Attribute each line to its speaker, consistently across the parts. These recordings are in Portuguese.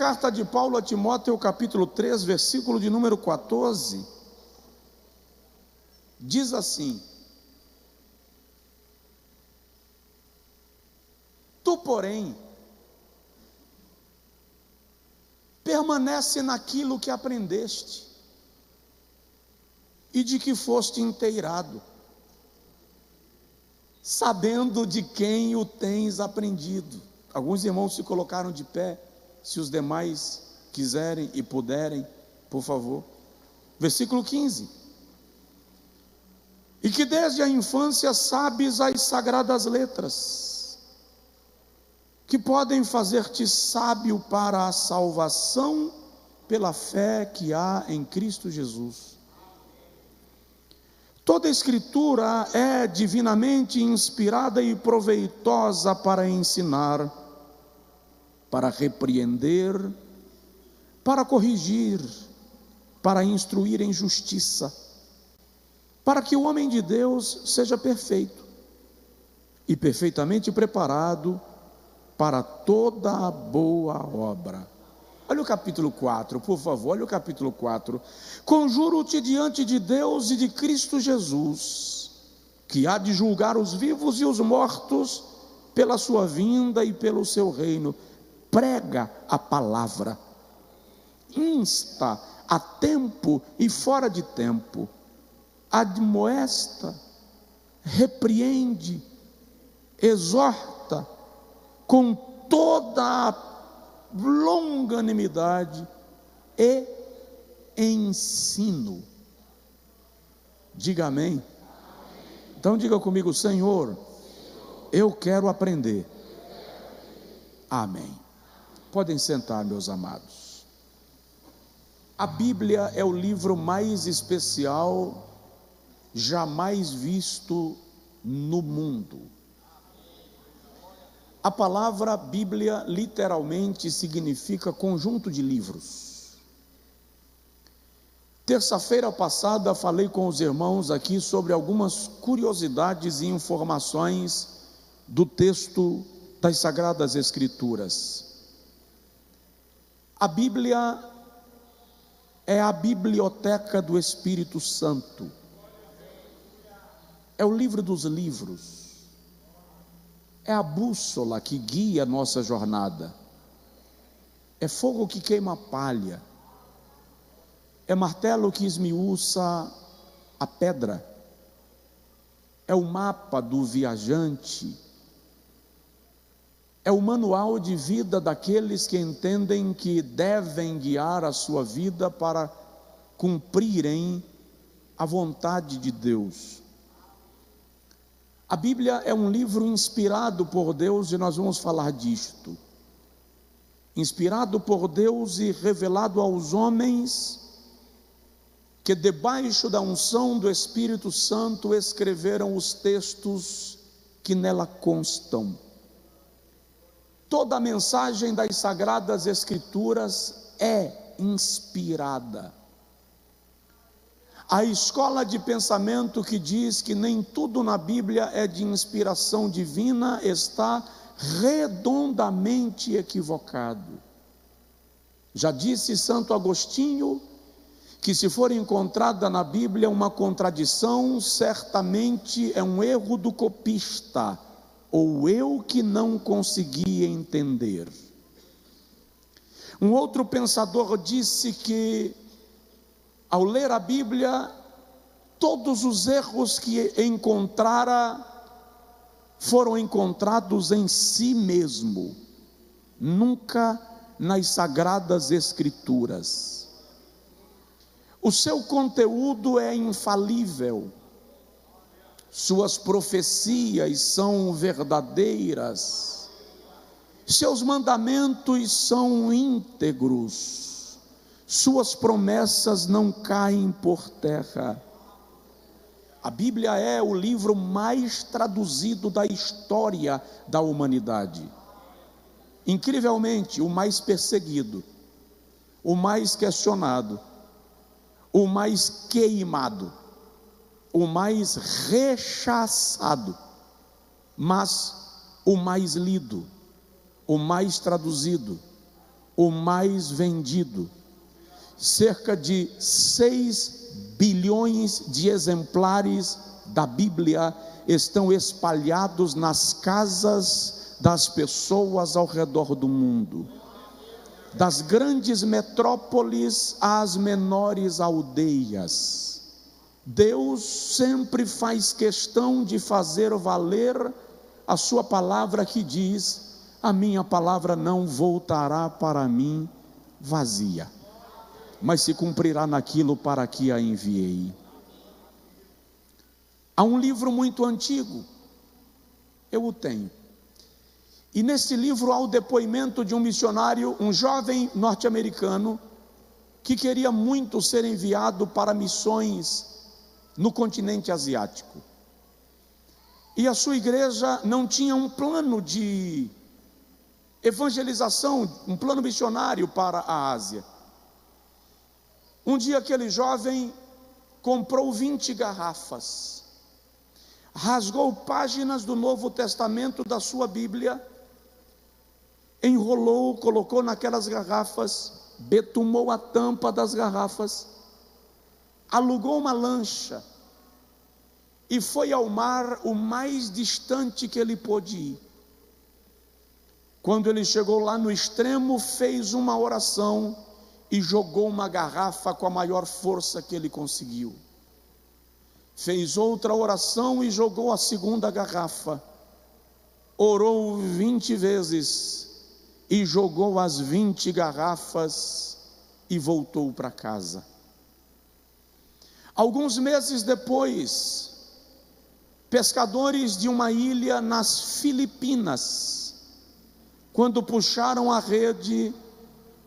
Speaker 1: carta de Paulo a Timóteo, capítulo 3, versículo de número 14, diz assim: tu, porém, permanece naquilo que aprendeste e de que foste inteirado, sabendo de quem o tens aprendido. Alguns irmãos se colocaram de pé, se os demais quiserem e puderem, por favor. Versículo 15: e que desde a infância sabes as sagradas letras, que podem fazer-te sábio para a salvação pela fé que há em Cristo Jesus. Toda escritura é divinamente inspirada e proveitosa para ensinar, para repreender, para corrigir, para instruir em justiça, para que o homem de Deus seja perfeito e perfeitamente preparado para toda a boa obra. Olha o capítulo 4, por favor, olha o capítulo 4. Conjuro-te diante de Deus e de Cristo Jesus, que há de julgar os vivos e os mortos pela sua vinda e pelo seu reino. Prega a palavra, insta a tempo e fora de tempo, admoesta, repreende, exorta com toda a longanimidade e ensino. Diga amém. Então diga comigo: Senhor, eu quero aprender. Amém. Podem sentar, meus amados. A Bíblia é o livro mais especial jamais visto no mundo. A palavra Bíblia literalmente significa conjunto de livros. Terça-feira passada falei com os irmãos aqui sobre algumas curiosidades e informações do texto das Sagradas Escrituras. A Bíblia é a biblioteca do Espírito Santo. É o livro dos livros. É a bússola que guia a nossa jornada. É fogo que queima a palha. É martelo que esmiuça a pedra. É o mapa do viajante. É o manual de vida daqueles que entendem que devem guiar a sua vida para cumprirem a vontade de Deus. A Bíblia é um livro inspirado por Deus e nós vamos falar disto. Inspirado por Deus e revelado aos homens que debaixo da unção do Espírito Santo escreveram os textos que nela constam. Toda a mensagem das Sagradas Escrituras é inspirada. A escola de pensamento que diz que nem tudo na Bíblia é de inspiração divina está redondamente equivocado. Já disse Santo Agostinho que se for encontrada na Bíblia uma contradição, certamente é um erro do copista, ou eu que não consegui entender. Um outro pensador disse que ao ler a Bíblia, todos os erros que encontrara foram encontrados em si mesmo, nunca nas Sagradas Escrituras. O seu conteúdo é infalível, suas profecias são verdadeiras, seus mandamentos são íntegros, suas promessas não caem por terra. A Bíblia é o livro mais traduzido da história da humanidade. Incrivelmente, o mais perseguido, o mais questionado, o mais queimado, o mais rechaçado, mas o mais lido, o mais traduzido, o mais vendido. Cerca de 6 bilhões de exemplares da Bíblia estão espalhados nas casas das pessoas ao redor do mundo, das grandes metrópoles às menores aldeias. Deus sempre faz questão de fazer valer a sua palavra, que diz: a minha palavra não voltará para mim vazia, mas se cumprirá naquilo para que a enviei. Há um livro muito antigo, eu o tenho, e nesse livro há o depoimento de um missionário, um jovem norte-americano, que queria muito ser enviado para missões no continente asiático, e a sua igreja não tinha um plano de evangelização, um plano missionário para a Ásia. Um dia aquele jovem comprou 20 garrafas, rasgou páginas do Novo Testamento da sua Bíblia, enrolou, colocou naquelas garrafas, betumou a tampa das garrafas, alugou uma lancha e foi ao mar o mais distante que ele pôde ir. Quando ele chegou lá no extremo, fez uma oração e jogou uma garrafa com a maior força que ele conseguiu. Fez outra oração e jogou a segunda garrafa. Orou 20 vezes e jogou as 20 garrafas e voltou para casa. Alguns meses depois, pescadores de uma ilha nas Filipinas, quando puxaram a rede,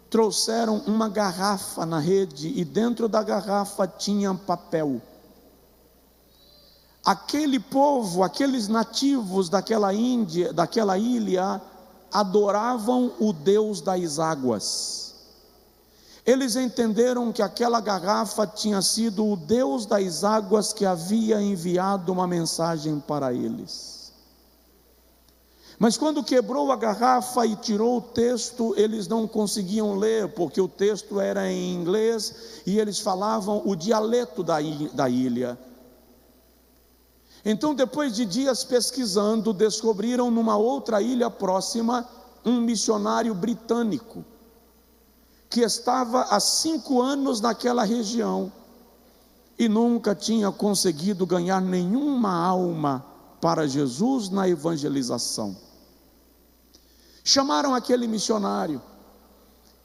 Speaker 1: trouxeram uma garrafa na rede e dentro da garrafa tinha papel. Aquele povo, aqueles nativos daquela ilha, adoravam o Deus das águas. Eles entenderam que aquela garrafa tinha sido o Deus das águas que havia enviado uma mensagem para eles. Mas quando quebrou a garrafa e tirou o texto, eles não conseguiam ler, porque o texto era em inglês e eles falavam o dialeto da ilha. Então, depois de dias pesquisando, descobriram numa outra ilha próxima um missionário britânico que estava há 5 anos naquela região e nunca tinha conseguido ganhar nenhuma alma para Jesus na evangelização. Chamaram aquele missionário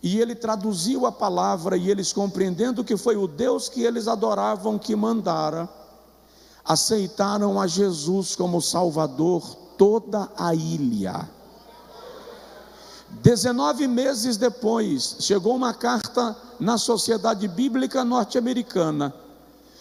Speaker 1: e ele traduziu a palavra, e eles, compreendendo que foi o Deus que eles adoravam que mandara, aceitaram a Jesus como Salvador. Toda a ilha. 19 meses depois, chegou uma carta na Sociedade Bíblica Norte-Americana,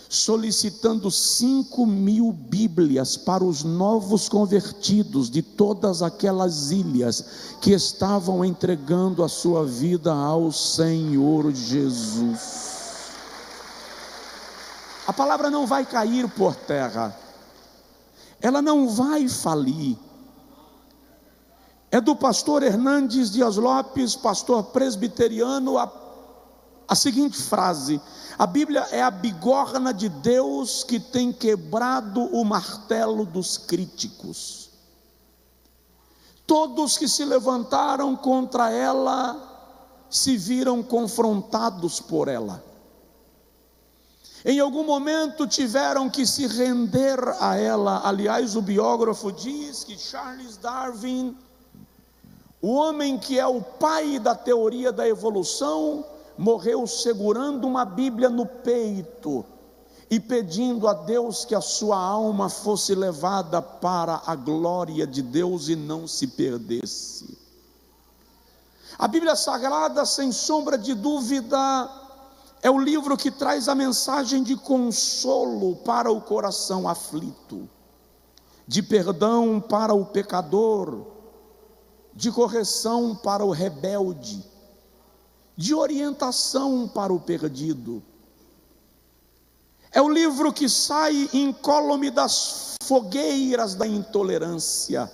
Speaker 1: solicitando 5.000 Bíblias para os novos convertidos de todas aquelas ilhas que estavam entregando a sua vida ao Senhor Jesus. A palavra não vai cair por terra, ela não vai falir. É do pastor Hernandes Dias Lopes, pastor presbiteriano, a seguinte frase: a Bíblia é a bigorna de Deus que tem quebrado o martelo dos críticos. Todos que se levantaram contra ela se viram confrontados por ela. Em algum momento tiveram que se render a ela. Aliás, o biógrafo diz que Charles Darwin, o homem que é o pai da teoria da evolução, morreu segurando uma Bíblia no peito e pedindo a Deus que a sua alma fosse levada para a glória de Deus e não se perdesse. A Bíblia Sagrada, sem sombra de dúvida, é o livro que traz a mensagem de consolo para o coração aflito, de perdão para o pecador, de correção para o rebelde, de orientação para o perdido. É o livro que sai incólume das fogueiras da intolerância.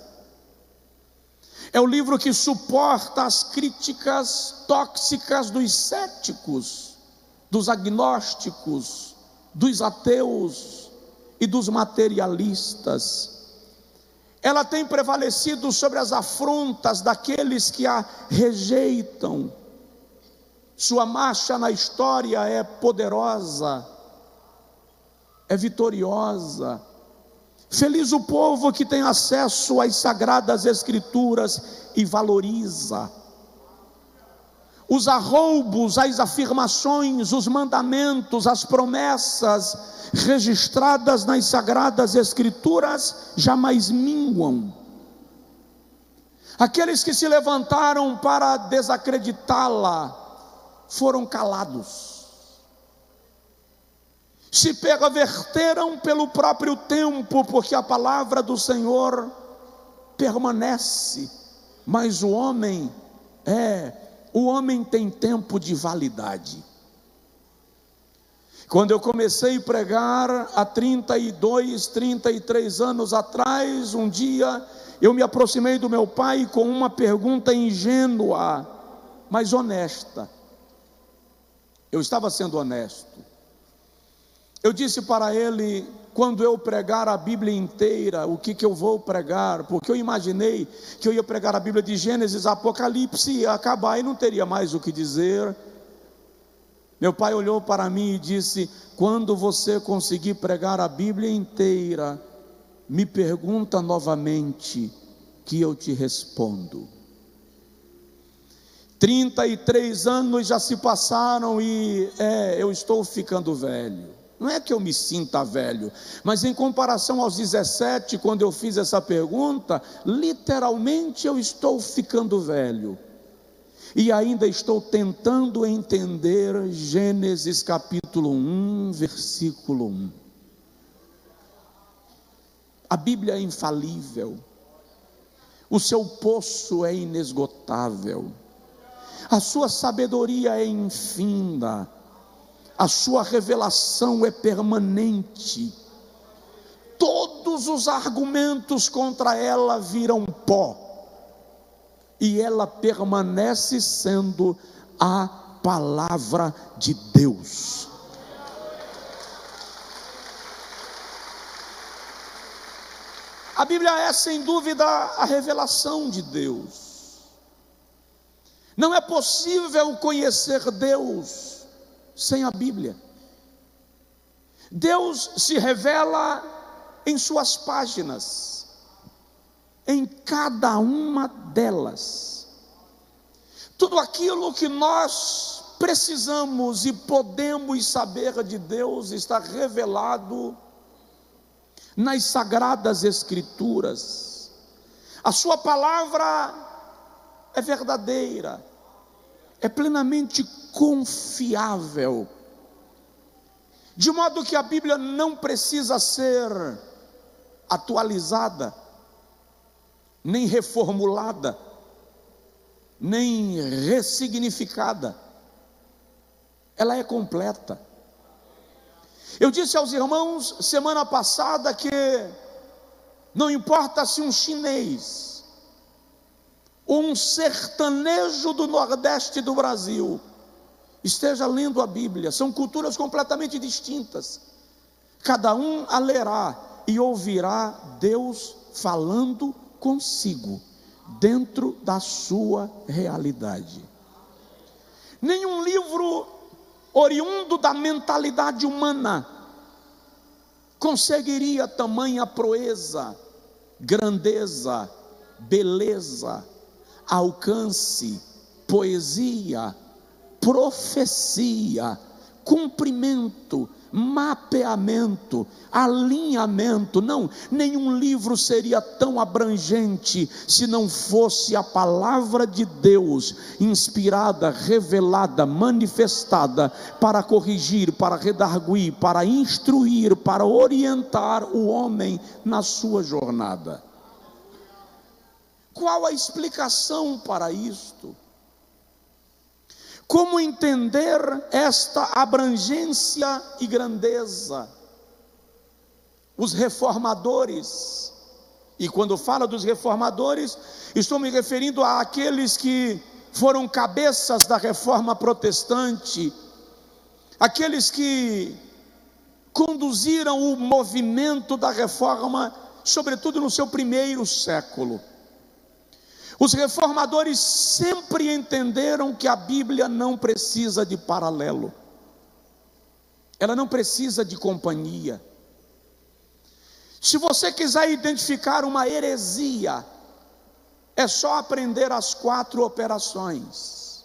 Speaker 1: É o livro que suporta as críticas tóxicas dos céticos, dos agnósticos, dos ateus e dos materialistas. Ela tem prevalecido sobre as afrontas daqueles que a rejeitam. Sua marcha na história é poderosa, é vitoriosa. Feliz o povo que tem acesso às sagradas escrituras e valoriza. Os arroubos, as afirmações, os mandamentos, as promessas registradas nas sagradas escrituras jamais minguam. Aqueles que se levantaram para desacreditá-la foram calados. Se perverteram pelo próprio tempo, porque a palavra do Senhor permanece, mas o homem tem tempo de validade. Quando eu comecei a pregar há 32, 33 anos atrás, um dia eu me aproximei do meu pai com uma pergunta ingênua, mas honesta. Eu estava sendo honesto. Eu disse para ele: quando eu pregar a Bíblia inteira, o que eu vou pregar? Porque eu imaginei que eu ia pregar a Bíblia de Gênesis a Apocalipse, ia acabar e não teria mais o que dizer. Meu pai olhou para mim e disse: quando você conseguir pregar a Bíblia inteira, me pergunta novamente, que eu te respondo. 33 anos já se passaram e eu estou ficando velho. Não é que eu me sinta velho, mas em comparação aos 17, quando eu fiz essa pergunta, literalmente eu estou ficando velho. E ainda estou tentando entender Gênesis capítulo 1, versículo 1. A Bíblia é infalível, o seu poço é inesgotável, a sua sabedoria é infinda, a sua revelação é permanente. Todos os argumentos contra ela viram pó, e ela permanece sendo a palavra de Deus. A Bíblia é sem dúvida a revelação de Deus. Não é possível conhecer Deus sem a Bíblia. Deus se revela em suas páginas, em cada uma delas. Tudo aquilo que nós precisamos e podemos saber de Deus está revelado nas sagradas escrituras. A sua palavra é verdadeira, é plenamente confiável, de modo que a Bíblia não precisa ser atualizada, nem reformulada, nem ressignificada. Ela é completa. Eu disse aos irmãos semana passada que não importa se um chinês ou um sertanejo do Nordeste do Brasil esteja lendo a Bíblia, são culturas completamente distintas. Cada um a lerá e ouvirá Deus falando consigo, dentro da sua realidade. Nenhum livro oriundo da mentalidade humana conseguiria tamanha proeza, grandeza, beleza, alcance, poesia, profecia, cumprimento, mapeamento, alinhamento. Não, nenhum livro seria tão abrangente se não fosse a palavra de Deus, inspirada, revelada, manifestada, para corrigir, para redarguir, para instruir, para orientar o homem na sua jornada. Qual a explicação para isto? Como entender esta abrangência e grandeza? Os reformadores E quando falo dos reformadores, estou me referindo àqueles que foram cabeças da reforma protestante, aqueles que conduziram o movimento da reforma, sobretudo no seu primeiro século. Os reformadores sempre entenderam que a Bíblia não precisa de paralelo, ela não precisa de companhia. Se você quiser identificar uma heresia, é só aprender as 4 operações: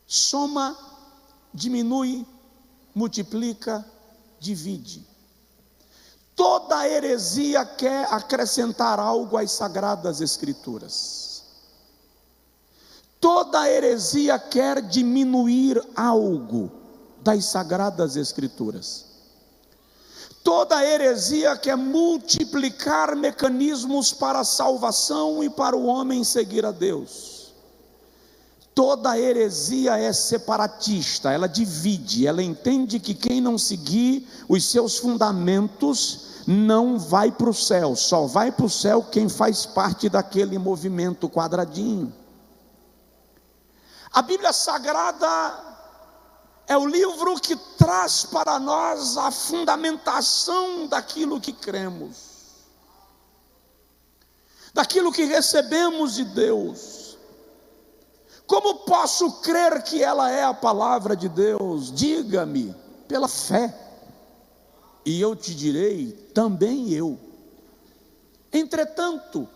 Speaker 1: soma, diminui, multiplica, divide. Toda heresia quer acrescentar algo às Sagradas Escrituras. Toda heresia quer diminuir algo das Sagradas Escrituras. Toda heresia quer multiplicar mecanismos para a salvação e para o homem seguir a Deus. Toda heresia é separatista, ela divide, ela entende que quem não seguir os seus fundamentos não vai para o céu, só vai para o céu quem faz parte daquele movimento quadradinho. A Bíblia Sagrada é o livro que traz para nós a fundamentação daquilo que cremos, daquilo que recebemos de Deus. Como posso crer que ela é a palavra de Deus? Diga-me, pela fé, e eu te direi, também eu. Entretanto,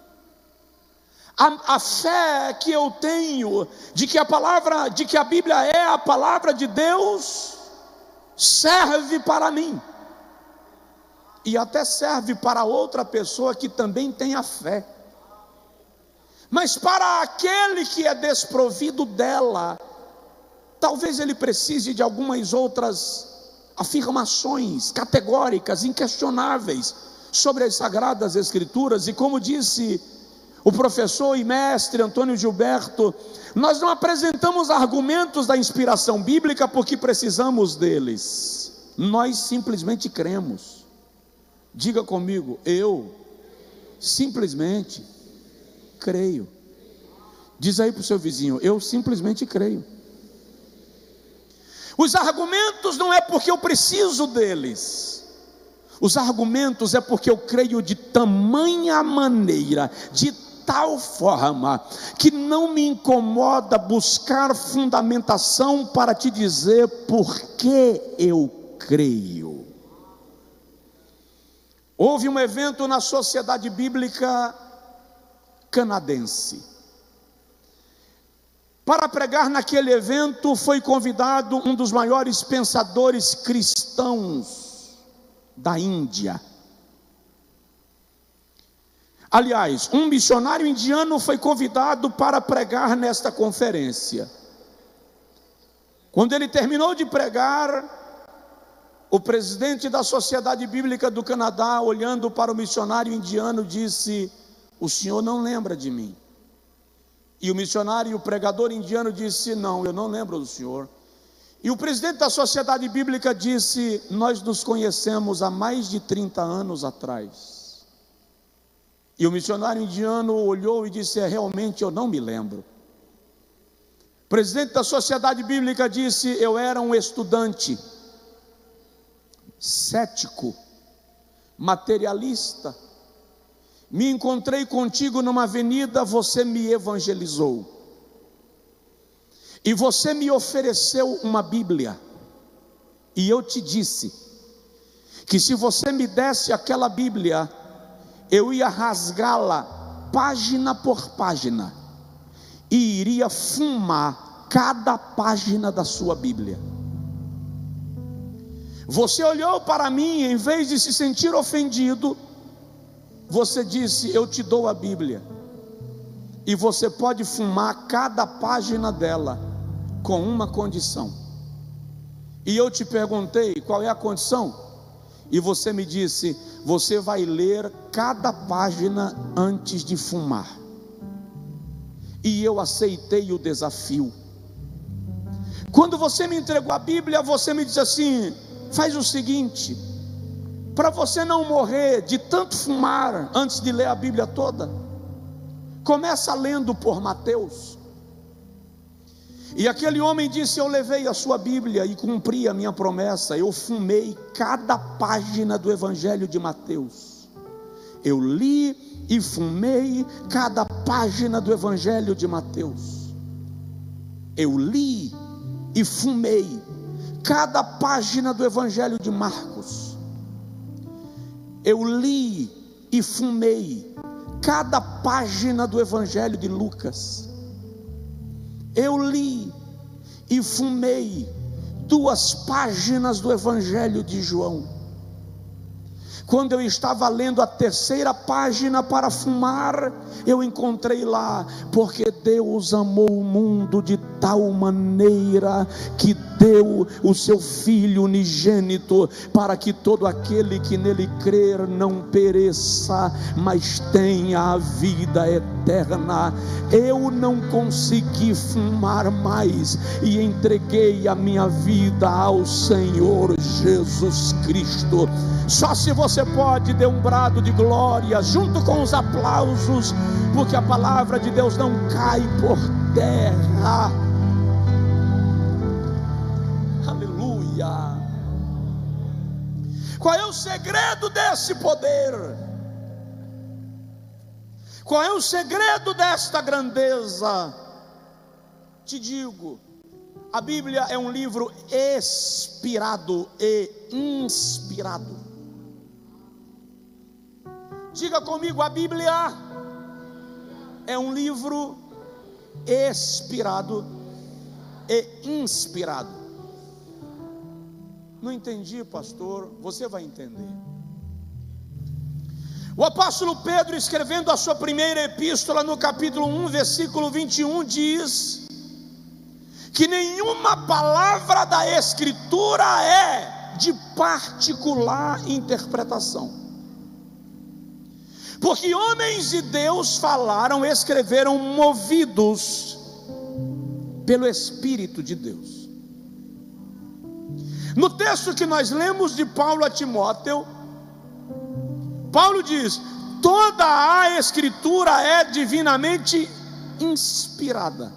Speaker 1: a fé que eu tenho de que a Bíblia é a palavra de Deus serve para mim, e até serve para outra pessoa que também tem a fé. Mas para aquele que é desprovido dela, talvez ele precise de algumas outras afirmações categóricas, inquestionáveis sobre as Sagradas Escrituras. E como disse o professor e mestre Antônio Gilberto, nós não apresentamos argumentos da inspiração bíblica porque precisamos deles, nós simplesmente cremos. Diga comigo, eu simplesmente creio. Diz aí para o seu vizinho, eu simplesmente creio. Os argumentos não é porque eu preciso deles, os argumentos é porque eu creio de tamanha maneira, de tal forma, que não me incomoda buscar fundamentação para te dizer por que eu creio. Houve um evento na Sociedade Bíblica Canadense. Para pregar naquele evento foi convidado um dos maiores pensadores cristãos da Índia. Aliás, um missionário indiano foi convidado para pregar nesta conferência. Quando ele terminou de pregar, o presidente da Sociedade Bíblica do Canadá, olhando para o missionário indiano, disse: o senhor não lembra de mim? E o missionário, o pregador indiano disse: não, eu não lembro do senhor. E o presidente da Sociedade Bíblica disse: nós nos conhecemos há mais de 30 anos atrás. E o missionário indiano olhou e disse: realmente eu não me lembro. O presidente da Sociedade Bíblica disse: eu era um estudante, cético, materialista. Me encontrei contigo numa avenida, você me evangelizou. E você me ofereceu uma Bíblia. E eu te disse que se você me desse aquela Bíblia, eu ia rasgá-la página por página e iria fumar cada página da sua Bíblia. Você olhou para mim, em vez de se sentir ofendido, você disse: eu te dou a Bíblia, e você pode fumar cada página dela, com uma condição. E eu te perguntei: qual é a condição? E você me disse: você vai ler cada página antes de fumar. E eu aceitei o desafio. Quando você me entregou a Bíblia, você me disse assim: faz o seguinte, para você não morrer de tanto fumar antes de ler a Bíblia toda, começa lendo por Mateus. E aquele homem disse: eu levei a sua Bíblia e cumpri a minha promessa. Eu fumei cada página do Evangelho de Mateus. Eu li e fumei cada página do Evangelho de Mateus. Eu li e fumei cada página do Evangelho de Marcos. Eu li e fumei cada página do Evangelho de Lucas. Eu li e fumei 2 páginas do Evangelho de João. Quando eu estava lendo a 3ª página para fumar, eu encontrei lá: porque Deus amou o mundo de tal maneira que deu o seu Filho unigênito, para que todo aquele que nele crer não pereça, mas tenha a vida eterna. Eu não consegui fumar mais e entreguei a minha vida ao Senhor Jesus Cristo. Só se você pode, dê um brado de glória junto com os aplausos, porque a palavra de Deus não cai por terra. Aleluia. Qual é o segredo desse poder? Qual é o segredo desta grandeza? Te digo, a Bíblia é um livro expirado e inspirado. Diga comigo: a Bíblia é um livro expirado e inspirado. Não entendi, pastor? Você vai entender. O apóstolo Pedro, escrevendo a sua primeira epístola, no capítulo 1, versículo 21, diz que nenhuma palavra da Escritura é de particular interpretação. Porque homens de Deus falaram, escreveram movidos pelo Espírito de Deus. No texto que nós lemos de Paulo a Timóteo, Paulo diz: toda a Escritura é divinamente inspirada.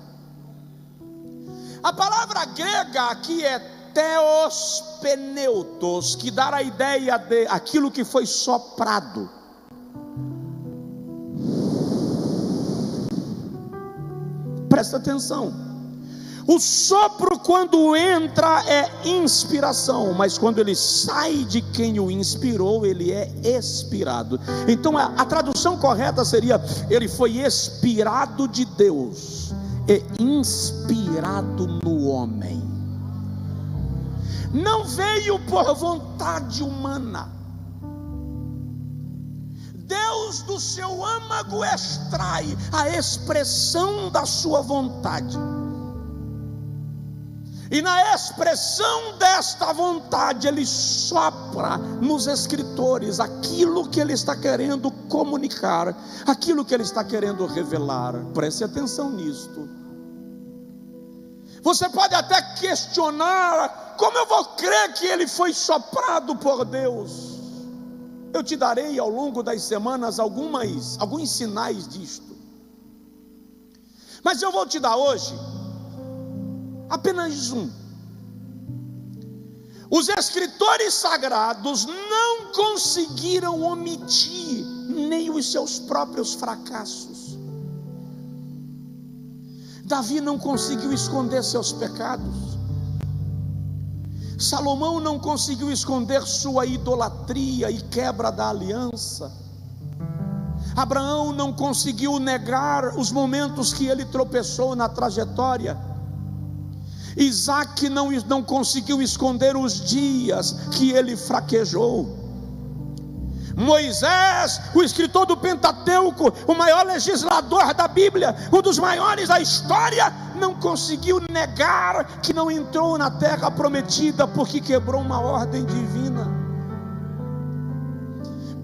Speaker 1: A palavra grega aqui é theos peneutos, que dá a ideia de aquilo que foi soprado. Presta atenção: o sopro, quando entra, é inspiração, mas quando ele sai de quem o inspirou, ele é expirado. Então a tradução correta seria: ele foi expirado de Deus e inspirado no homem. Não veio por vontade humana. Deus do seu âmago extrai a expressão da sua vontade, e na expressão desta vontade Ele sopra nos escritores aquilo que Ele está querendo comunicar, aquilo que Ele está querendo revelar. Preste atenção nisto. Você pode até questionar: como eu vou crer que ele foi soprado por Deus? Eu te darei ao longo das semanas alguns sinais disto, mas eu vou te dar hoje apenas um. Os escritores sagrados não conseguiram omitir nem os seus próprios fracassos. Davi não conseguiu esconder seus pecados. Salomão não conseguiu esconder sua idolatria e quebra da aliança. Abraão não conseguiu negar os momentos que ele tropeçou na trajetória. Isaac não conseguiu esconder os dias que ele fraquejou. Moisés, o escritor do Pentateuco, o maior legislador da Bíblia, um dos maiores da história, não conseguiu negar que não entrou na terra prometida porque quebrou uma ordem divina.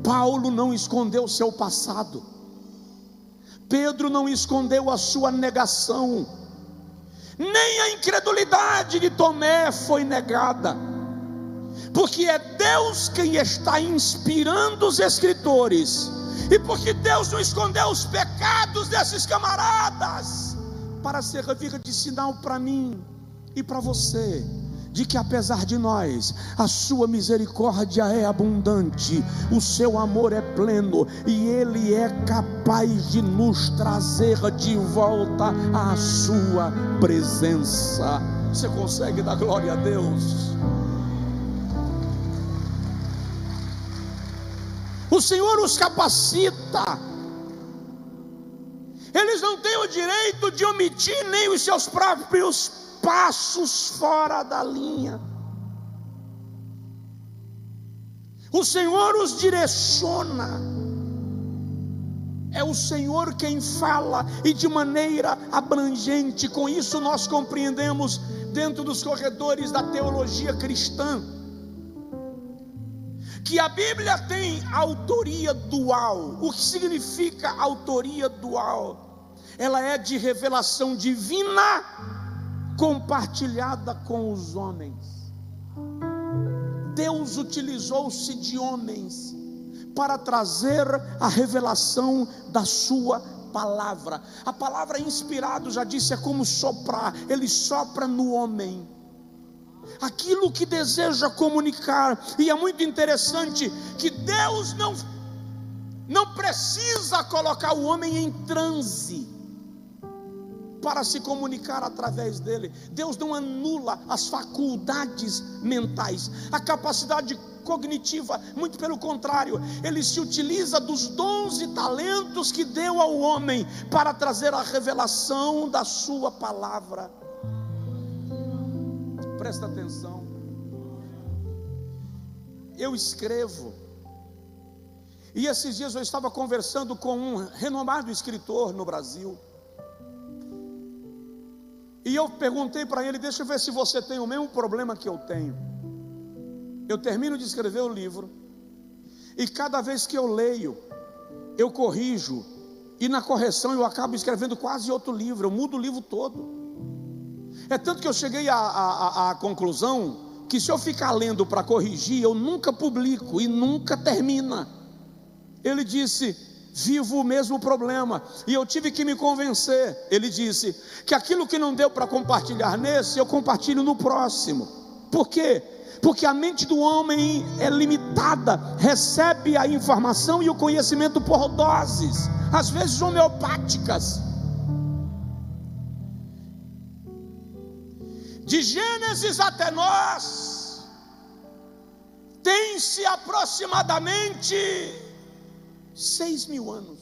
Speaker 1: Paulo não escondeu seu passado. Pedro não escondeu a sua negação. Nem a incredulidade de Tomé foi negada. porque é Deus quem está inspirando os escritores, e porque Deus não escondeu os pecados desses camaradas, para servir de sinal para mim e para você, de que apesar de nós, a sua misericórdia é abundante, o seu amor é pleno, e Ele é capaz de nos trazer de volta à sua presença. Você consegue dar glória a Deus? O Senhor os capacita. Eles não têm o direito de omitir nem os seus próprios passos fora da linha. O Senhor os direciona. É o Senhor quem fala, e de maneira abrangente. Com isso nós compreendemos, dentro dos corredores da teologia cristã, que a Bíblia tem autoria dual. O que significa autoria dual? Ela é de revelação divina compartilhada com os homens. Deus utilizou-se de homens para trazer a revelação da sua palavra. A palavra inspirado, já disse, é como soprar. Ele sopra no homem aquilo que deseja comunicar. E é muito interessante que Deus não precisa colocar o homem em transe para se comunicar através dele. Deus não anula as faculdades mentais, a capacidade cognitiva, muito pelo contrário, Ele se utiliza dos dons e talentos que deu ao homem para trazer a revelação da sua palavra. Presta atenção. Eu escrevo, e esses dias eu estava conversando com um renomado escritor no Brasil, e eu perguntei para ele: deixa eu ver se você tem o mesmo problema que eu tenho. Eu termino de escrever o livro, e cada vez que eu leio, eu corrijo, e na correção eu acabo escrevendo quase outro livro, eu mudo o livro todo. É tanto que eu cheguei à conclusão que se eu ficar lendo para corrigir, eu nunca publico e nunca termina. Ele disse: vivo o mesmo problema, e eu tive que me convencer. Ele disse que aquilo que não deu para compartilhar nesse, eu compartilho no próximo. Por quê? Porque a mente do homem é limitada, recebe a informação e o conhecimento por doses, às vezes homeopáticas. De Gênesis até nós, tem-se aproximadamente 6.000 anos.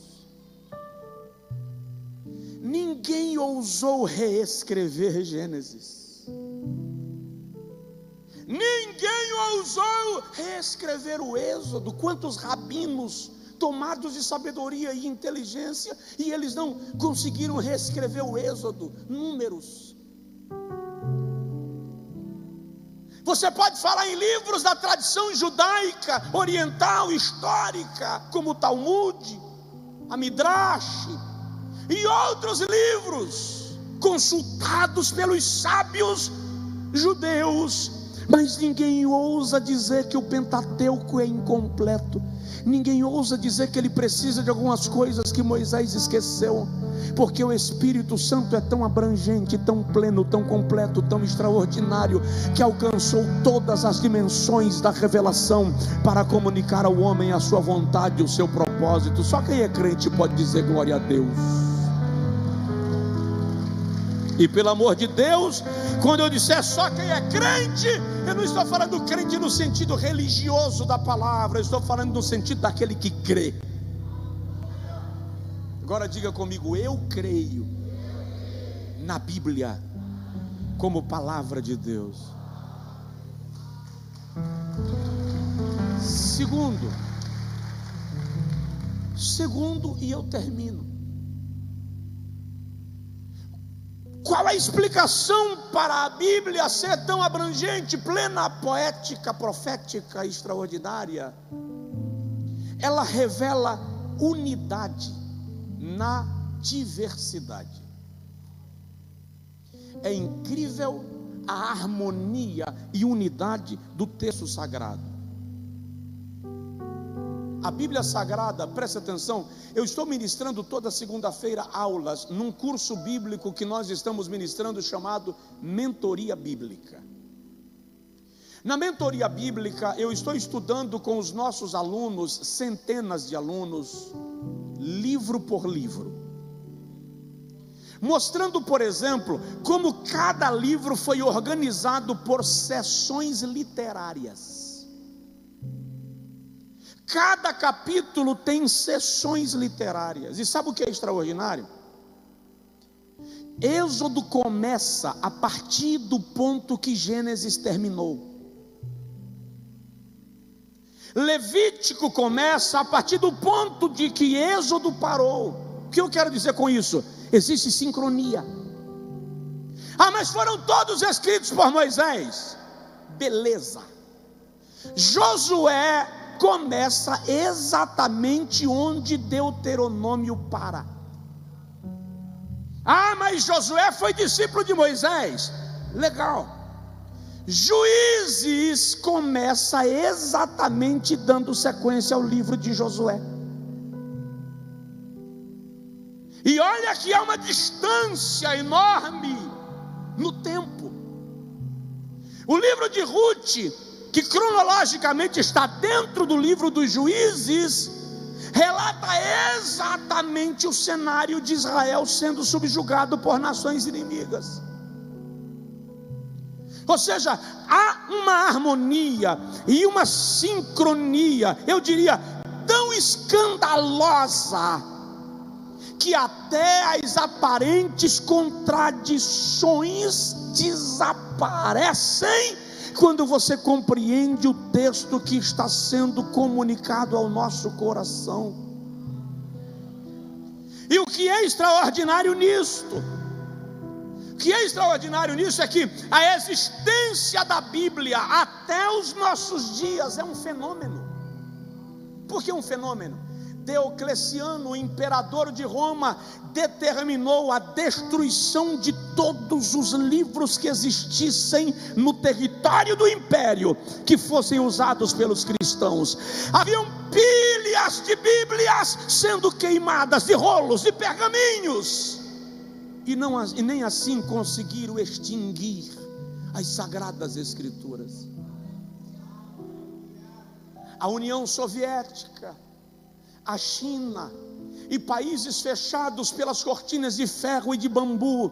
Speaker 1: Ninguém ousou reescrever Gênesis. Ninguém ousou reescrever o Êxodo. Quantos rabinos tomados de sabedoria e inteligência, e eles não conseguiram reescrever o Êxodo. Números. Você pode falar em livros da tradição judaica, oriental, histórica, como o Talmud, a Midrash e outros livros consultados pelos sábios judeus, mas ninguém ousa dizer que o Pentateuco é incompleto. Ninguém ousa dizer que ele precisa de algumas coisas que Moisés esqueceu, porque o Espírito Santo é tão abrangente, tão pleno, tão completo, tão extraordinário, que alcançou todas as dimensões da revelação para comunicar ao homem a sua vontade, o seu propósito. Só quem é crente pode dizer glória a Deus. E pelo amor de Deus, quando eu disser só quem é crente, eu não estou falando crente no sentido religioso da palavra, eu estou falando no sentido daquele que crê. Agora diga comigo: eu creio na Bíblia como palavra de Deus. Segundo, e eu termino. Qual a explicação para a Bíblia ser tão abrangente, plena, poética, profética, extraordinária? Ela revela unidade na diversidade. É incrível a harmonia e unidade do texto sagrado. A Bíblia Sagrada, preste atenção, eu estou ministrando toda segunda-feira aulas num curso bíblico que nós estamos ministrando chamado Mentoria Bíblica. Na mentoria bíblica, eu estou estudando com os nossos alunos, centenas de alunos, livro por livro, mostrando, por exemplo, como cada livro foi organizado por seções literárias. Cada capítulo tem seções literárias. E sabe o que é extraordinário? Êxodo começa a partir do ponto que Gênesis terminou. Levítico começa a partir do ponto de que Êxodo parou. O que eu quero dizer com isso? Existe sincronia. Ah, mas foram todos escritos por Moisés. Beleza. Josué começa exatamente onde Deuteronômio para. Ah, mas Josué foi discípulo de Moisés. Legal. Juízes começa exatamente dando sequência ao livro de Josué. E olha que há uma distância enorme no tempo. O livro de Ruth, que cronologicamente está dentro do livro dos Juízes, relata exatamente o cenário de Israel sendo subjugado por nações inimigas. Ou seja, há uma harmonia e uma sincronia, eu diria, tão escandalosa, que até as aparentes contradições desaparecem quando você compreende o texto que está sendo comunicado ao nosso coração. E o que é extraordinário nisto? O que é extraordinário nisso é que a existência da Bíblia até os nossos dias é um fenômeno. Por que um fenômeno? Diocleciano, o imperador de Roma, determinou a destruição de todos os livros que existissem no território do império, que fossem usados pelos cristãos. Haviam pilhas de Bíblias sendo queimadas, de rolos, de pergaminhos, e nem assim conseguiram extinguir as sagradas escrituras. A União Soviética, a China e países fechados pelas cortinas de ferro e de bambu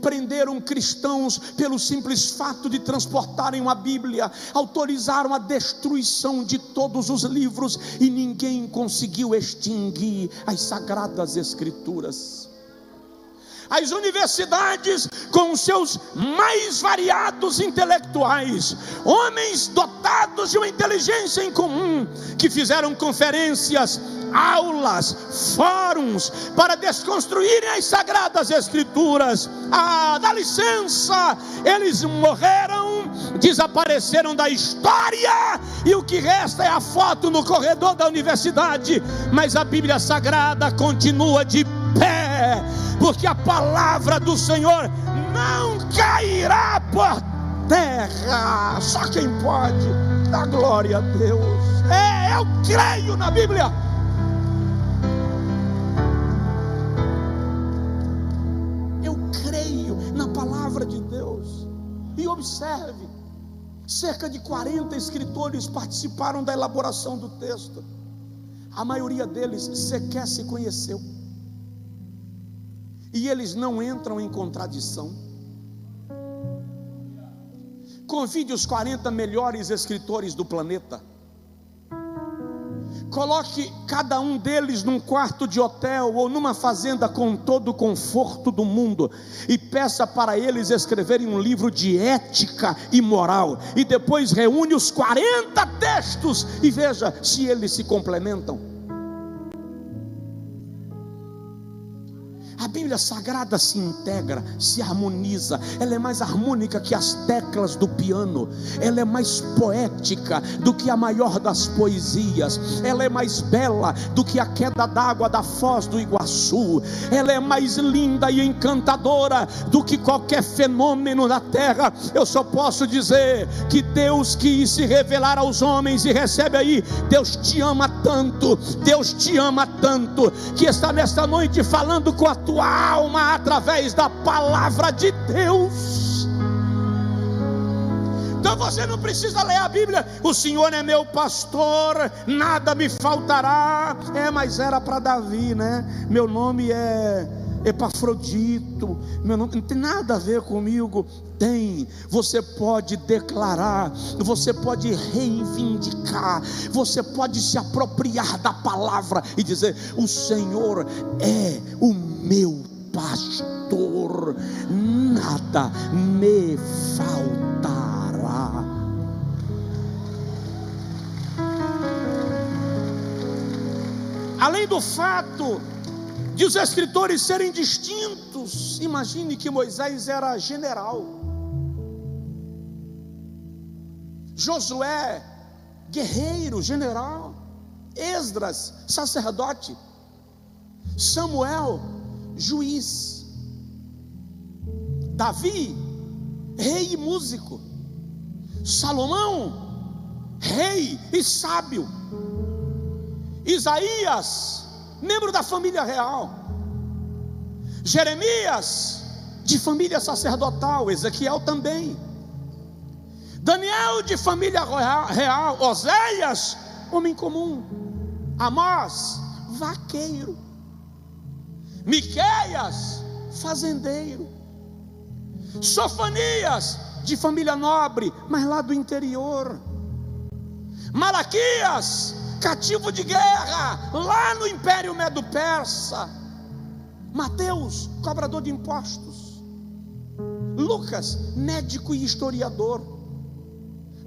Speaker 1: prenderam cristãos pelo simples fato de transportarem uma Bíblia, autorizaram a destruição de todos os livros e ninguém conseguiu extinguir as sagradas escrituras. As universidades, com os seus mais variados intelectuais, homens dotados de uma inteligência em comum, que fizeram conferências, aulas, fóruns, para desconstruírem as sagradas escrituras. Ah, dá licença, eles morreram, desapareceram da história, e o que resta é a foto no corredor da universidade, mas a Bíblia Sagrada continua de pé, porque a palavra do Senhor não cairá por terra. Só quem pode dar glória a Deus. Eu creio na Bíblia. Eu creio na palavra de Deus. E observe, cerca de 40 escritores participaram da elaboração do texto. A maioria deles sequer se conheceu. E eles não entram em contradição. Convide os 40 melhores escritores do planeta. Coloque cada um deles num quarto de hotel ou numa fazenda com todo o conforto do mundo e peça para eles escreverem um livro de ética e moral. E depois reúne os 40 textos e veja se eles se complementam. A Bíblia Bíblia Sagrada se integra, se harmoniza. Ela é mais harmônica que as teclas do piano. Ela é mais poética do que a maior das poesias. Ela é mais bela do que a queda d'água da Foz do Iguaçu. Ela é mais linda e encantadora do que qualquer fenômeno na terra. Eu só posso dizer que Deus quis se revelar aos homens, e recebe aí: Deus te ama tanto, Deus te ama tanto, que está nesta noite falando com a tua alma através da palavra de Deus. Então você não precisa ler a Bíblia. O Senhor é meu pastor, nada me faltará. Mas era para Davi, né? Meu nome é Epafrodito, meu nome não tem nada a ver comigo. Tem. Você pode declarar, você pode reivindicar, você pode se apropriar da palavra e dizer: o Senhor é o meu pastor, nada me faltará. Além do fato de os escritores serem distintos, imagine que Moisés era general, Josué guerreiro, general, Esdras sacerdote, Samuel juiz, Davi rei e músico, Salomão rei e sábio, Isaías membro da família real, Jeremias de família sacerdotal, Ezequiel também, Daniel de família real, Oséias homem comum, Amós vaqueiro, Miqueias fazendeiro, Sofonias de família nobre, mas lá do interior, Malaquias cativo de guerra lá no Império Medo-Persa, Mateus cobrador de impostos, Lucas médico e historiador,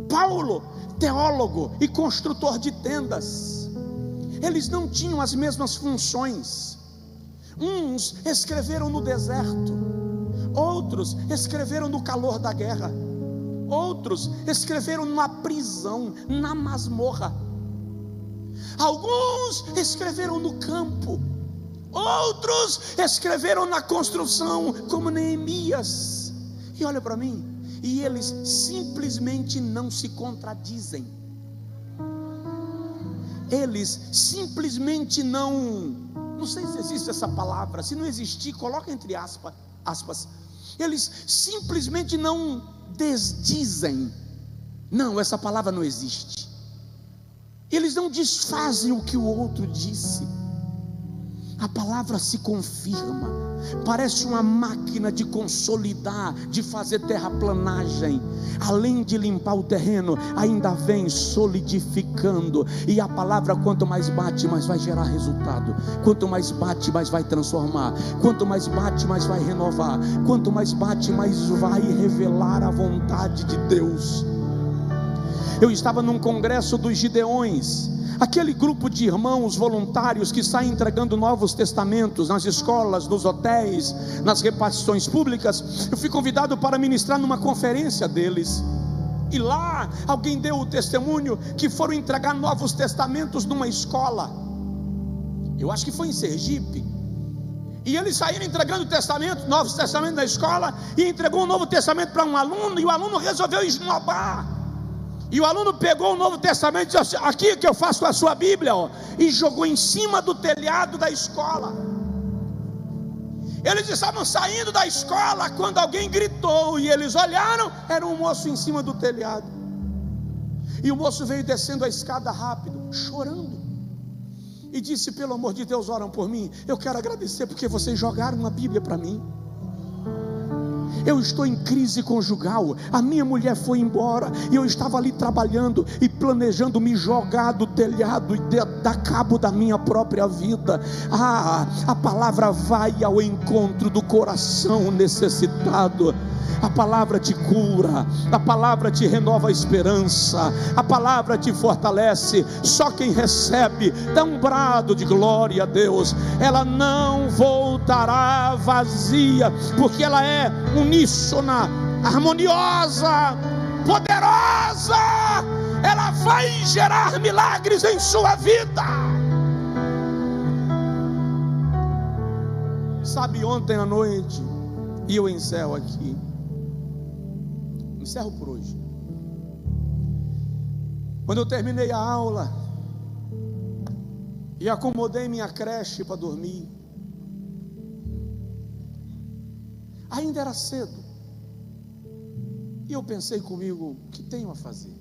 Speaker 1: Paulo teólogo e construtor de tendas. Eles não tinham as mesmas funções. Uns escreveram no deserto, outros escreveram no calor da guerra, outros escreveram na prisão, na masmorra. Alguns escreveram no campo, outros escreveram na construção, como Neemias. E olha para mim, e eles simplesmente não se contradizem. Eles simplesmente não sei se existe essa palavra, se não existir, coloca entre aspas. Eles simplesmente não desdizem. Não, essa palavra não existe. Eles não desfazem o que o outro disse. A palavra se confirma. Parece uma máquina de consolidar, de fazer terraplanagem. Além de limpar o terreno, ainda vem solidificando. E a palavra, quanto mais bate, mais vai gerar resultado. Quanto mais bate, mais vai transformar. Quanto mais bate, mais vai renovar. Quanto mais bate, mais vai revelar a vontade de Deus. Eu estava num congresso dos Gideões, aquele grupo de irmãos voluntários que saem entregando novos testamentos nas escolas, nos hotéis, nas repartições públicas. Eu fui convidado para ministrar numa conferência deles, e lá alguém deu o testemunho que foram entregar novos testamentos numa escola. Eu acho que foi em Sergipe. E eles saíram entregando novos testamentos na escola, e entregou um novo testamento para um aluno, e o aluno resolveu esnobar. E o aluno pegou o Novo Testamento e disse: aqui que eu faço com a sua Bíblia, ó, e jogou em cima do telhado da escola. Eles estavam saindo da escola quando alguém gritou, e eles olharam, era um moço em cima do telhado. E o moço veio descendo a escada rápido, chorando, e disse: pelo amor de Deus, oram por mim. Eu quero agradecer porque vocês jogaram uma Bíblia para mim. Eu estou em crise conjugal, a minha mulher foi embora, e eu estava ali trabalhando e planejando me jogar do telhado e dar cabo da minha própria vida. A palavra vai ao encontro do coração necessitado. A palavra te cura, a palavra te renova a esperança, a palavra te fortalece. Só quem recebe dá um brado de glória a Deus. Ela não voltará voltará vazia, porque ela é uníssona, harmoniosa, poderosa. Ela vai gerar milagres em sua vida. Sabe, ontem à noite, e eu encerro aqui, encerro por hoje. Quando eu terminei a aula e acomodei minha creche para dormir, ainda era cedo, e eu pensei comigo: o que tenho a fazer?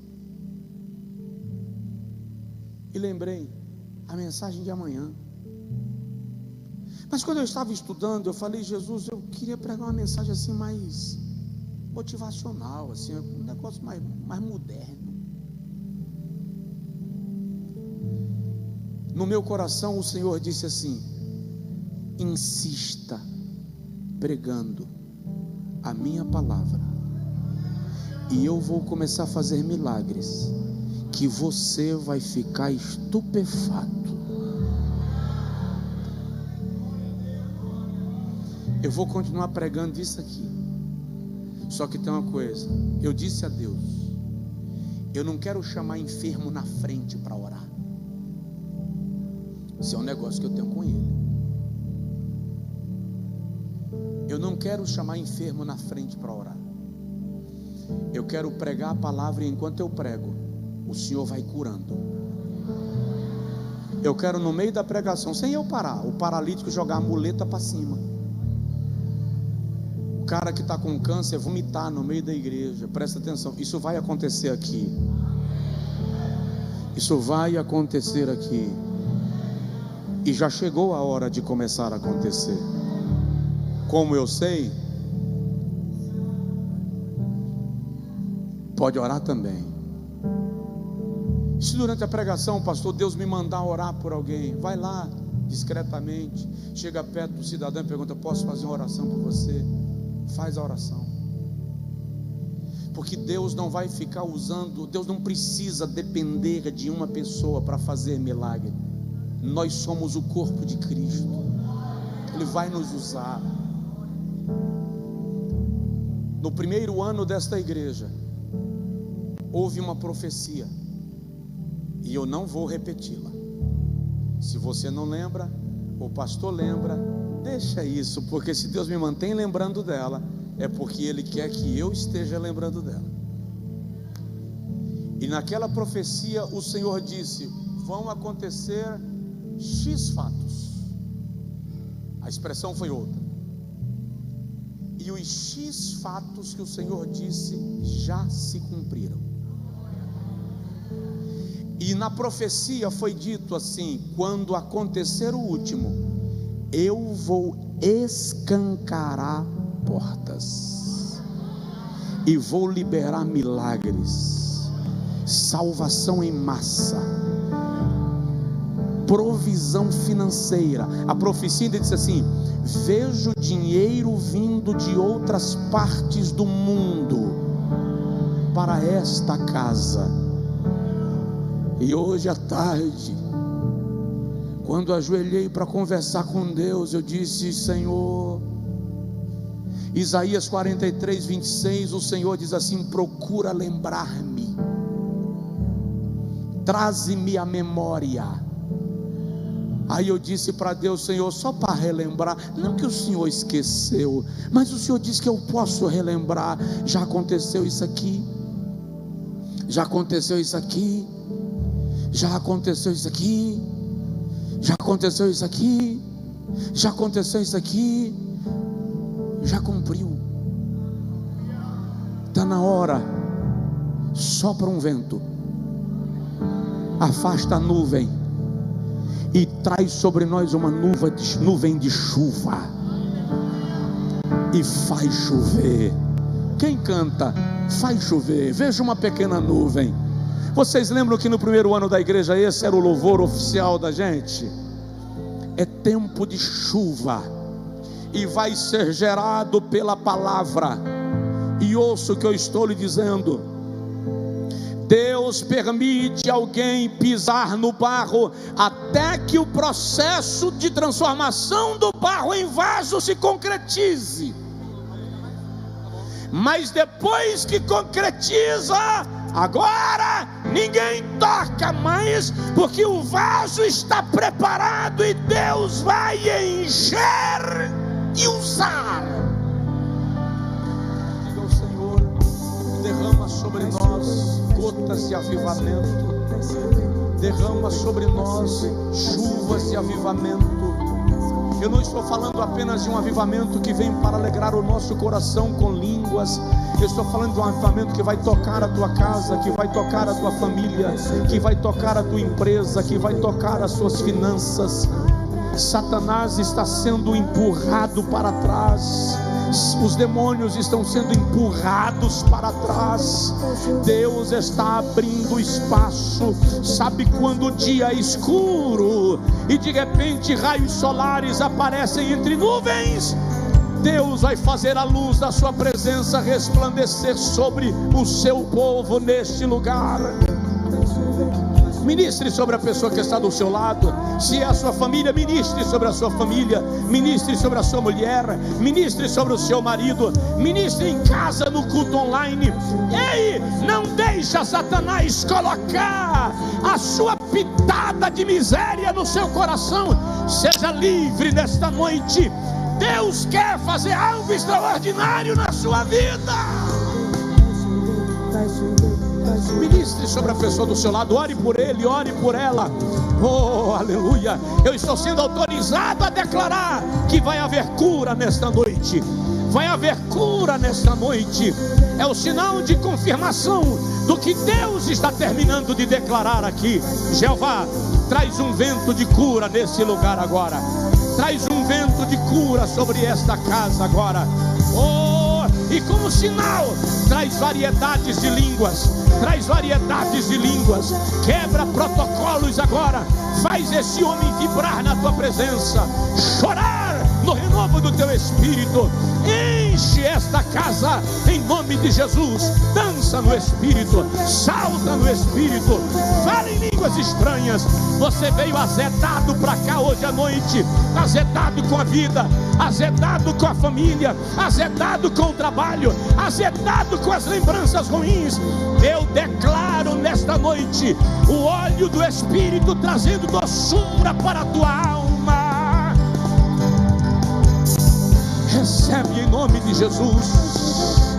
Speaker 1: E lembrei a mensagem de amanhã. Mas quando eu estava estudando, eu falei: Jesus, eu queria pregar uma mensagem assim mais motivacional, assim, um negócio mais moderno. No meu coração o Senhor disse assim: insista pregando a minha palavra, e eu vou começar a fazer milagres que você vai ficar estupefato. Eu vou continuar pregando isso aqui. Só que tem uma coisa, eu disse a Deus: eu não quero chamar enfermo na frente para orar. Isso é um negócio que eu tenho com Ele. Eu não quero chamar enfermo na frente para orar. Eu quero pregar a palavra, e enquanto eu prego, o Senhor vai curando. Eu quero, no meio da pregação, sem eu parar, o paralítico jogar a muleta para cima, o cara que está com câncer vomitar no meio da igreja. Presta atenção, isso vai acontecer aqui. Isso vai acontecer aqui. E já chegou a hora de começar a acontecer. Como eu sei, pode orar também. Se durante a pregação, pastor, Deus me mandar orar por alguém, vai lá discretamente, chega perto do cidadão e pergunta: posso fazer uma oração por você? Faz a oração. Porque Deus não vai ficar usando, Deus não precisa depender de uma pessoa para fazer milagre. Nós somos o corpo de Cristo. Ele vai nos usar. No primeiro ano desta igreja, houve uma profecia, e eu não vou repeti-la. Se você não lembra, o pastor lembra, deixa isso, porque se Deus me mantém lembrando dela, é porque Ele quer que eu esteja lembrando dela. E naquela profecia o Senhor disse: vão acontecer X fatos. A expressão foi outra. E os X fatos que o Senhor disse já se cumpriram. E na profecia foi dito assim: quando acontecer o último, eu vou escancarar portas e vou liberar milagres, salvação em massa, provisão financeira. A profecia ainda disse assim: vejo dinheiro vindo de outras partes do mundo para esta casa. E hoje à tarde, quando ajoelhei para conversar com Deus, eu disse: Senhor, Isaías 43, 26, o Senhor diz assim: procura lembrar-me, traze-me a memória. Aí eu disse para Deus: Senhor, só para relembrar, não que o Senhor esqueceu, mas o Senhor disse que eu posso relembrar. Já aconteceu isso aqui, já aconteceu isso aqui, já aconteceu isso aqui, já aconteceu isso aqui, já aconteceu isso aqui, já cumpriu. Está na hora. Sopra um vento, afasta a nuvem e traz sobre nós uma nuvem de chuva, e faz chover. Quem canta? Faz chover. Veja uma pequena nuvem. Vocês lembram que no primeiro ano da igreja esse era o louvor oficial da gente? É tempo de chuva, e vai ser gerado pela palavra. E ouça o que eu estou lhe dizendo: Deus permite alguém pisar no barro até que o processo de transformação do barro em vaso se concretize. Mas depois que concretiza, agora ninguém toca mais, porque o vaso está preparado e Deus vai encher e usar. Diga ao Senhor: derrama sobre nós gotas de avivamento, derrama sobre nós chuvas de avivamento. Eu não estou falando apenas de um avivamento que vem para alegrar o nosso coração com línguas. Eu estou falando de um avivamento que vai tocar a tua casa, que vai tocar a tua família, que vai tocar a tua empresa, que vai tocar as suas finanças. Satanás está sendo empurrado para trás, os demônios estão sendo empurrados para trás. Deus está abrindo espaço. Sabe quando o dia é escuro e de repente raios solares aparecem entre nuvens? Deus vai fazer a luz da sua presença resplandecer sobre o seu povo neste lugar. Ministre sobre a pessoa que está do seu lado. Se é a sua família, ministre sobre a sua família. Ministre sobre a sua mulher. Ministre sobre o seu marido. Ministre em casa, no culto online. Ei, não deixa Satanás colocar a sua pitada de miséria no seu coração. Seja livre nesta noite. Deus quer fazer algo extraordinário na sua vida. Ministre sobre a pessoa do seu lado, ore por ele, ore por ela. Oh, aleluia. Eu estou sendo autorizado a declarar que vai haver cura nesta noite. Vai haver cura nesta noite. É o sinal de confirmação do que Deus está terminando de declarar aqui. Jeová, traz um vento de cura nesse lugar agora. Traz um vento de cura sobre esta casa agora. Oh, e como sinal, traz variedades de línguas. Traz variedades de línguas. Quebra protocolos agora. Faz esse homem vibrar na tua presença. Chorar no renovo do teu espírito. Enche esta casa em nome de Jesus. Dança no espírito. Salta no espírito. Fala em línguas estranhas. Você veio azedado para cá hoje à noite. Azedado com a vida. Azedado com a família. Azedado com o trabalho. Azedado com as lembranças ruins. Eu declaro nesta noite o óleo do Espírito trazendo doçura para a tua alma. Recebe em nome de Jesus.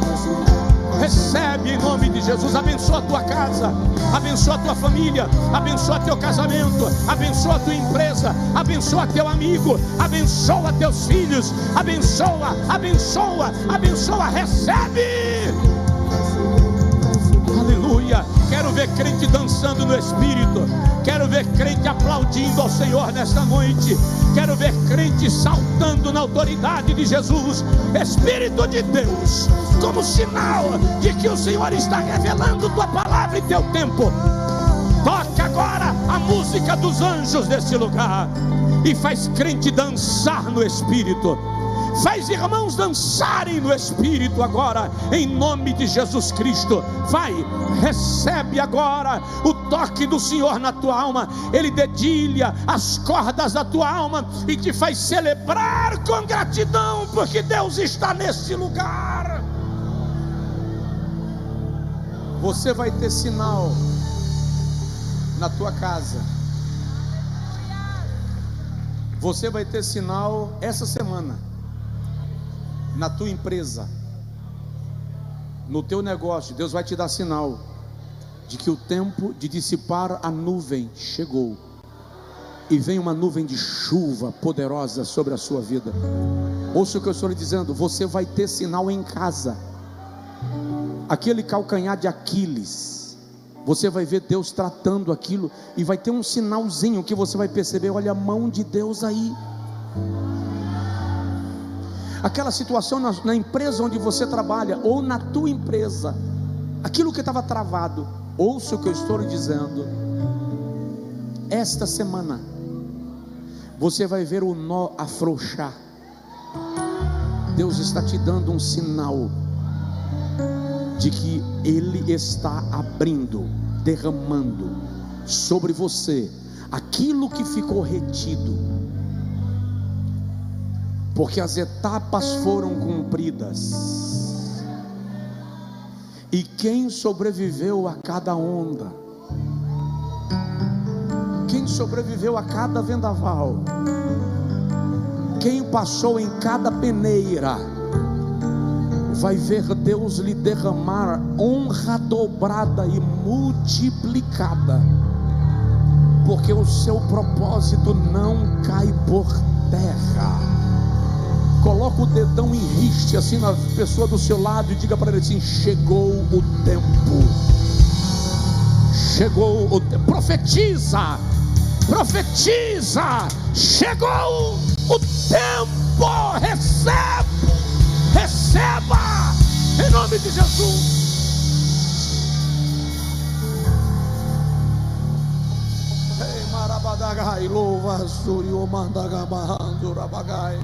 Speaker 1: Recebe em nome de Jesus. Abençoa a tua casa, abençoa a tua família, abençoa teu casamento, abençoa a tua empresa, abençoa teu amigo, abençoa teus filhos, abençoa, abençoa, abençoa. Recebe. Aleluia. Quero ver crente dançando no Espírito. Quero ver crente aplaudindo ao Senhor nesta noite. Quero ver crente saltando na autoridade de Jesus. Espírito de Deus, como sinal de que o Senhor está revelando tua palavra e teu tempo. Toca agora a música dos anjos desse lugar e faz crente dançar no Espírito. Faz irmãos dançarem no Espírito agora, em nome de Jesus Cristo. Vai, recebe agora o toque do Senhor na tua alma. Ele dedilha as cordas da tua alma e te faz celebrar com gratidão, porque Deus está nesse lugar. Você vai ter sinal na tua casa. Você vai ter sinal essa semana na tua empresa, no teu negócio. Deus vai te dar sinal de que o tempo de dissipar a nuvem chegou, e vem uma nuvem de chuva poderosa sobre a sua vida. Ouça o que eu estou lhe dizendo. Você vai ter sinal em casa. Aquele calcanhar de Aquiles, você vai ver Deus tratando aquilo, e vai ter um sinalzinho que você vai perceber. Olha a mão de Deus aí. Aquela situação na empresa onde você trabalha, ou na tua empresa, aquilo que estava travado. Ouça o que eu estou lhe dizendo. Esta semana você vai ver o nó afrouxar. Deus está te dando um sinal de que Ele está abrindo, derramando sobre você aquilo que ficou retido, porque as etapas foram cumpridas. E quem sobreviveu a cada onda, quem sobreviveu a cada vendaval, quem passou em cada peneira, vai ver Deus lhe derramar honra dobrada e multiplicada, porque o seu propósito não cai por terra. Coloca o dedão em riste assim na pessoa do seu lado e diga para ele assim: chegou o tempo. Chegou o tempo. Profetiza, profetiza. Chegou o tempo. Receba, em nome de Jesus. Ei, marabadagai, louva, surio, mandagabahandu, rabagai.